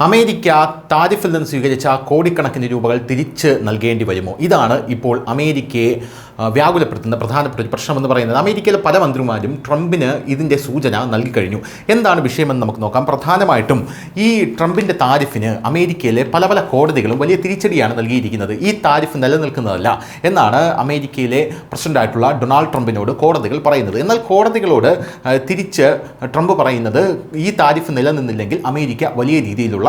America താരിഫിൽ നിന്ന് സ്വീകരിച്ച കോടിക്കണക്കിന് രൂപകൾ തിരിച്ച് നൽകേണ്ടി വരുമോ? ഇതാണ് ഇപ്പോൾ അമേരിക്കയെ വ്യാകുലപ്പെടുത്തുന്ന പ്രധാനപ്പെട്ട ഒരു പ്രശ്നമെന്ന് പറയുന്നത്. അമേരിക്കയിലെ പല മന്ത്രിമാരും ട്രംപിന് ഇതിൻ്റെ സൂചന നൽകിക്കഴിഞ്ഞു. എന്താണ് വിഷയമെന്ന് നമുക്ക് നോക്കാം. പ്രധാനമായിട്ടും ഈ ട്രംപിൻ്റെ താരിഫിന് അമേരിക്കയിലെ പല പല കോടതികളും വലിയ തിരിച്ചടിയാണ് നൽകിയിരിക്കുന്നത്. ഈ താരിഫ് നിലനിൽക്കുന്നതല്ല എന്നാണ് അമേരിക്കയിലെ പ്രസിഡൻ്റായിട്ടുള്ള ഡൊണാൾഡ് ട്രംപിനോട് കോടതികൾ പറയുന്നത്. എന്നാൽ കോടതികളോട് തിരിച്ച് ട്രംപ് പറയുന്നത് ഈ താരിഫ് നിലനിന്നില്ലെങ്കിൽ അമേരിക്ക വലിയ രീതിയിലുള്ള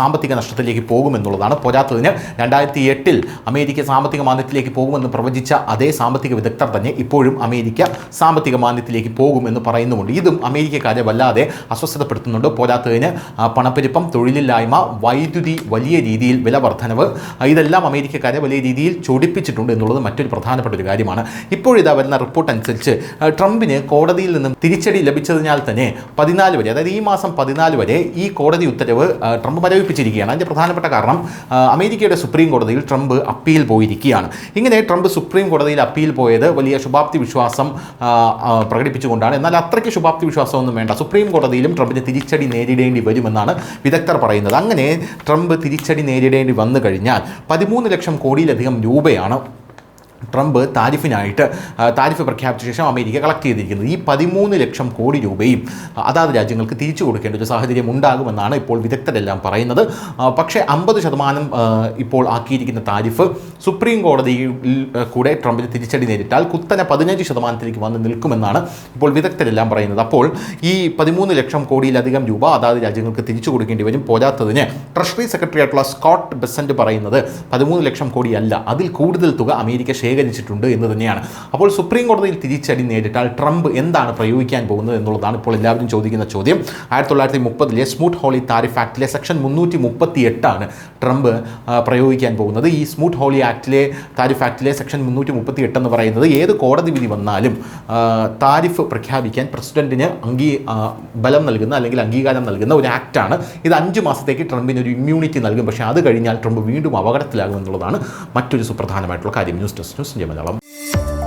സാമ്പത്തിക നഷ്ടത്തിലേക്ക് പോകുമെന്നുള്ളതാണ്. പോരാത്തതിന് 2008 അമേരിക്ക സാമ്പത്തിക മാന്ദ്യത്തിലേക്ക് പോകുമെന്ന് പ്രവചിച്ച അതേ സാമ്പത്തിക വിദഗ്ധർ തന്നെ ഇപ്പോഴും അമേരിക്ക സാമ്പത്തിക മാന്ദ്യത്തിലേക്ക് പോകുമെന്ന് പറയുന്നുമുണ്ട്. ഇതും അമേരിക്കക്കാരെ വല്ലാതെ അസ്വസ്ഥതപ്പെടുത്തുന്നുണ്ട്. പോരാത്തതിന് പണപ്പെരുപ്പം, തൊഴിലില്ലായ്മ, വൈദ്യുതി വലിയ രീതിയിൽ വില വർധനവ്, ഇതെല്ലാം അമേരിക്കക്കാരെ വലിയ രീതിയിൽ ചൊടിപ്പിച്ചിട്ടുണ്ട് എന്നുള്ളത് മറ്റൊരു പ്രധാനപ്പെട്ട ഒരു കാര്യമാണ്. ഇപ്പോഴിതാ വരുന്ന റിപ്പോർട്ട് അനുസരിച്ച് ട്രംപിന് കോടതിയിൽ നിന്നും തിരിച്ചടി ലഭിച്ചതിനാൽ തന്നെ 14 വരെ, അതായത് ഈ മാസം 14 വരെ ഈ കോടതി ഉത്തരവ് ട്രംപ് മരവിപ്പിച്ചിരിക്കുകയാണ്. അതിൻ്റെ പ്രധാനപ്പെട്ട കാരണം അമേരിക്കയുടെ സുപ്രീം കോടതിയിൽ ട്രംപ് അപ്പീൽ പോയിരിക്കുകയാണ്. ഇങ്ങനെ ട്രംപ് സുപ്രീം കോടതിയിൽ അപ്പീൽ പോയത് വലിയ ശുഭാപ്തി വിശ്വാസം പ്രകടിപ്പിച്ചുകൊണ്ടാണ്. എന്നാൽ അത്രയ്ക്ക് ശുഭാപ്തി വിശ്വാസമൊന്നും വേണ്ട. സുപ്രീം കോടതിയിലും ട്രംപിന് തിരിച്ചടി നേരിടേണ്ടി വരുമെന്നാണ് വിദഗ്ധർ പറയുന്നത്. അങ്ങനെ ട്രംപ് തിരിച്ചടി നേരിടേണ്ടി വന്നു കഴിഞ്ഞാൽ 13 ലക്ഷം കോടിയിലധികം രൂപയാണ് ട്രംപ് താരിഫ് പ്രഖ്യാപിച്ച ശേഷം അമേരിക്ക കളക്ട് ചെയ്തിരിക്കുന്നത്. ഈ 13 ലക്ഷം കോടി രൂപയും അതാത് രാജ്യങ്ങൾക്ക് തിരിച്ചു കൊടുക്കേണ്ട ഒരു സാഹചര്യം ഉണ്ടാകുമെന്നാണ് ഇപ്പോൾ വിദഗ്ധരെല്ലാം പറയുന്നത്. പക്ഷേ 50% ഇപ്പോൾ ആക്കിയിരിക്കുന്ന താരിഫ് സുപ്രീം കോടതിയിൽ കൂടെ ട്രംപിന് തിരിച്ചടി നേരിട്ടാൽ കുത്തനെ 15% വന്ന് നിൽക്കുമെന്നാണ് ഇപ്പോൾ വിദഗ്ധരെല്ലാം പറയുന്നത്. അപ്പോൾ ഈ 13 ലക്ഷം കോടിയിലധികം രൂപ അതാത് രാജ്യങ്ങൾക്ക് തിരിച്ചു കൊടുക്കേണ്ടി വരും. പോരാത്തതിന് ട്രഷറി സെക്രട്ടറി ആയിട്ടുള്ള സ്കോട്ട് ബെസന്റ് പറയുന്നത് 13 ലക്ഷം കോടിയല്ല, അതിൽ കൂടുതൽ തുക അമേരിക്ക ശേഖരിച്ചിട്ടുണ്ട് എന്ന് തന്നെയാണ്. അപ്പോൾ സുപ്രീം കോടതിയിൽ തിരിച്ചടി നേരിട്ടാൽ ട്രംപ് എന്താണ് പ്രയോഗിക്കാൻ പോകുന്നത് എന്നുള്ളതാണ് ഇപ്പോൾ എല്ലാവരും ചോദിക്കുന്ന ചോദ്യം. 1930 സ്മൂത്ത് ഹോളി താരിഫ് ആക്ടിലെ സെക്ഷൻ 338 ട്രംപ് പ്രയോഗിക്കാൻ പോകുന്നത്. ഈ സ്മൂത്ത് ഹോളി താരിഫ് ആക്ടിലെ സെക്ഷൻ 338 എന്ന് പറയുന്നത് ഏത് കോടതി വിധി വന്നാലും താരിഫ് പ്രഖ്യാപിക്കാൻ പ്രസിഡന്റിന് ബലം നൽകുന്ന അല്ലെങ്കിൽ അംഗീകാരം നൽകുന്ന ഒരു ആക്റ്റാണ്. ഇത് 5 മാസത്തേക്ക് ട്രംപിന് ഒരു ഇമ്മ്യൂണിറ്റി നൽകും. പക്ഷേ അത് കഴിഞ്ഞാൽ ട്രംപ് വീണ്ടും അപകടത്തിലാകും എന്നുള്ളതാണ് മറ്റൊരു സുപ്രധാനമായിട്ടുള്ള കാര്യം. News desk news India Malayalam.